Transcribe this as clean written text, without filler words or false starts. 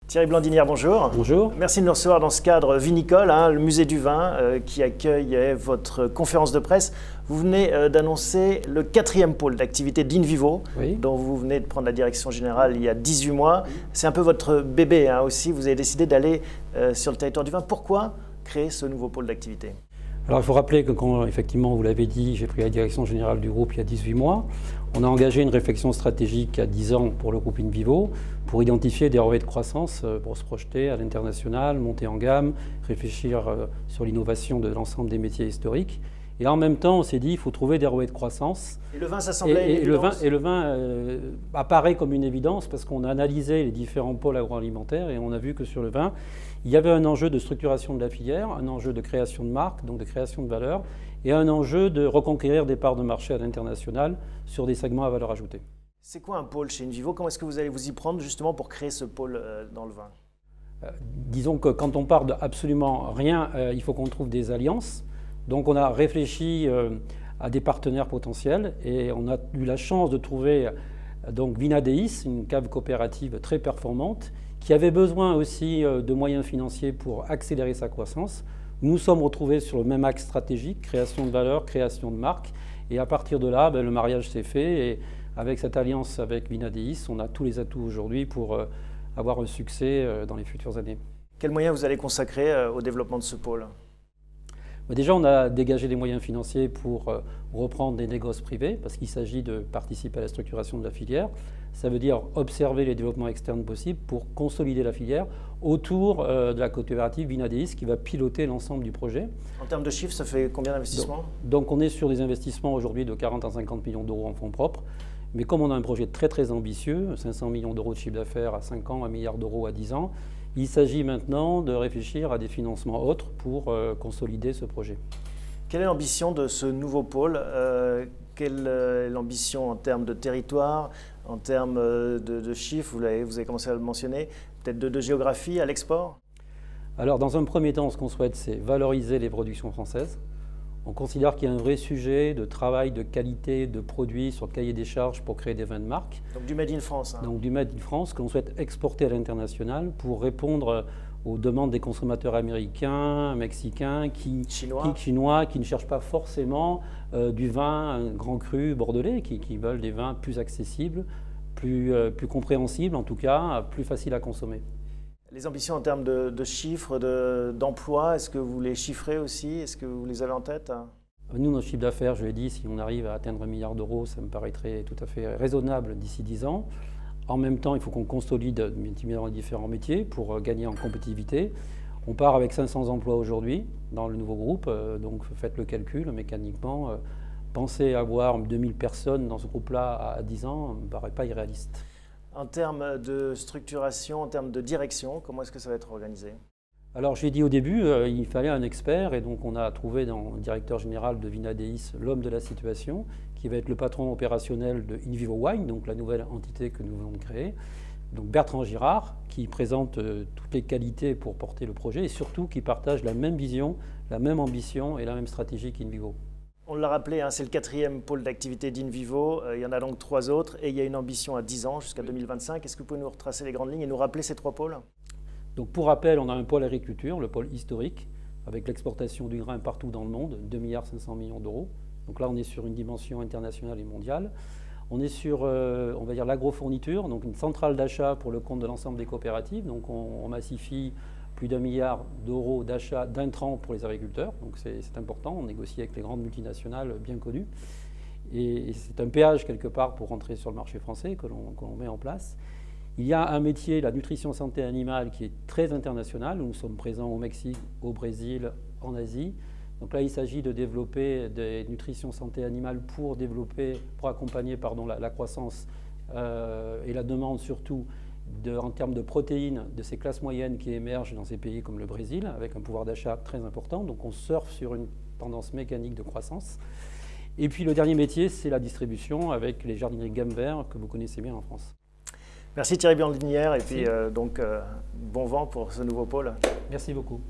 Thierry Blandinière, bonjour. Bonjour. Merci de nous recevoir dans ce cadre vinicole, le musée du vin qui accueille votre conférence de presse. Vous venez d'annoncer le 4e pôle d'activité d'Invivo, dont vous venez de prendre la direction générale il y a 18 mois. C'est un peu votre bébé aussi, vous avez décidé d'aller sur le territoire du vin. Pourquoi créer ce nouveau pôle d'activité ? Alors il faut rappeler que quand, effectivement, vous l'avez dit, j'ai pris la direction générale du groupe il y a 18 mois. On a engagé une réflexion stratégique il y a 10 ans pour le groupe Invivo, pour identifier des relais de croissance, pour se projeter à l'international, monter en gamme, réfléchir sur l'innovation de l'ensemble des métiers historiques. Et en même temps, on s'est dit qu'il faut trouver des relais de croissance. Et le vin, ça semblait une évidence. Le vin apparaît comme une évidence parce qu'on a analysé les différents pôles agroalimentaires et on a vu que sur le vin, il y avait un enjeu de structuration de la filière, un enjeu de création de marque, donc de création de valeur, et un enjeu de reconquérir des parts de marché à l'international sur des segments à valeur ajoutée. C'est quoi un pôle chez Invivo? Comment est-ce que vous allez vous y prendre justement pour créer ce pôle dans le vin? Disons que quand on part d'absolument rien, il faut qu'on trouve des alliances. Donc on a réfléchi à des partenaires potentiels et on a eu la chance de trouver donc Vinadeis, une cave coopérative très performante, qui avait besoin aussi de moyens financiers pour accélérer sa croissance. Nous nous sommes retrouvés sur le même axe stratégique, création de valeur, création de marque. Et à partir de là, le mariage s'est fait. Et avec cette alliance avec Vinadeis, on a tous les atouts aujourd'hui pour avoir un succès dans les futures années. Quels moyens vous allez consacrer au développement de ce pôle ? Déjà, on a dégagé des moyens financiers pour reprendre des négoces privés, parce qu'il s'agit de participer à la structuration de la filière. Ça veut dire observer les développements externes possibles pour consolider la filière autour de la coopérative Vinadeis qui va piloter l'ensemble du projet. En termes de chiffres, ça fait combien d'investissements ? Donc on est sur des investissements aujourd'hui de 40 à 50 millions d'euros en fonds propres. Mais comme on a un projet très ambitieux, 500 millions d'euros de chiffre d'affaires à 5 ans, 1 milliard d'euros à 10 ans, il s'agit maintenant de réfléchir à des financements autres pour consolider ce projet. Quelle est l'ambition de ce nouveau pôle ? Quelle est l'ambition en termes de territoire, en termes de chiffres, vous avez commencé à le mentionner, peut-être de géographie à l'export ? Alors dans un premier temps, ce qu'on souhaite, c'est valoriser les productions françaises. On considère qu'il y a un vrai sujet de travail, de qualité, de produits sur le cahier des charges pour créer des vins de marque. Donc du Made in France. Donc du Made in France que l'on souhaite exporter à l'international pour répondre aux demandes des consommateurs américains, mexicains, chinois, qui ne cherchent pas forcément du vin grand cru bordelais, qui veulent des vins plus accessibles, plus compréhensibles en tout cas, plus faciles à consommer. Les ambitions en termes de chiffres, d'emploi, est-ce que vous les chiffrez aussi? Est-ce que vous les avez en tête? Nous, notre chiffre d'affaires, je l'ai dit, si on arrive à atteindre 1 milliard d'euros, ça me paraîtrait tout à fait raisonnable d'ici 10 ans. En même temps, il faut qu'on consolide dans les différents métiers pour gagner en compétitivité. On part avec 500 emplois aujourd'hui dans le nouveau groupe, donc faites le calcul mécaniquement. Penser avoir 2000 personnes dans ce groupe-là à 10 ans ne me paraît pas irréaliste. En termes de structuration, en termes de direction, comment est-ce que ça va être organisé? Alors, j'ai dit au début, il fallait un expert, et donc on a trouvé dans le directeur général de Vinadeis l'homme de la situation, qui va être le patron opérationnel de Invivo Wine, donc la nouvelle entité que nous venons de créer. Donc Bertrand Girard, qui présente toutes les qualités pour porter le projet, et surtout qui partage la même vision, la même ambition et la même stratégie qu'Invivo. On l'a rappelé, c'est le 4e pôle d'activité d'Invivo. Il y en a donc 3 autres et il y a une ambition à 10 ans, jusqu'à 2025. Est-ce que vous pouvez nous retracer les grandes lignes et nous rappeler ces 3 pôles? Donc pour rappel, on a un pôle agriculture, le pôle historique, avec l'exportation du grain partout dans le monde, 2,5 milliards d'euros. Donc là, on est sur une dimension internationale et mondiale. On est sur, on va dire, l'agrofourniture, donc une centrale d'achat pour le compte de l'ensemble des coopératives. Donc on massifie plus d'1 milliard d'euros d'achat d'intrants pour les agriculteurs, donc c'est important, on négocie avec les grandes multinationales bien connues. Et c'est un péage quelque part pour rentrer sur le marché français que l'on met en place. Il y a un métier, la nutrition santé animale, qui est très international. Nous sommes présents au Mexique, au Brésil, en Asie. Donc là, il s'agit de développer des nutritions santé animale pour accompagner la croissance et la demande surtout en termes de protéines de ces classes moyennes qui émergent dans ces pays comme le Brésil, avec un pouvoir d'achat très important. Donc on surfe sur une tendance mécanique de croissance. Et puis le dernier métier, c'est la distribution avec les jardineries gamme vert que vous connaissez bien en France. Merci Thierry Blandinière et puis bon vent pour ce nouveau pôle. Merci beaucoup.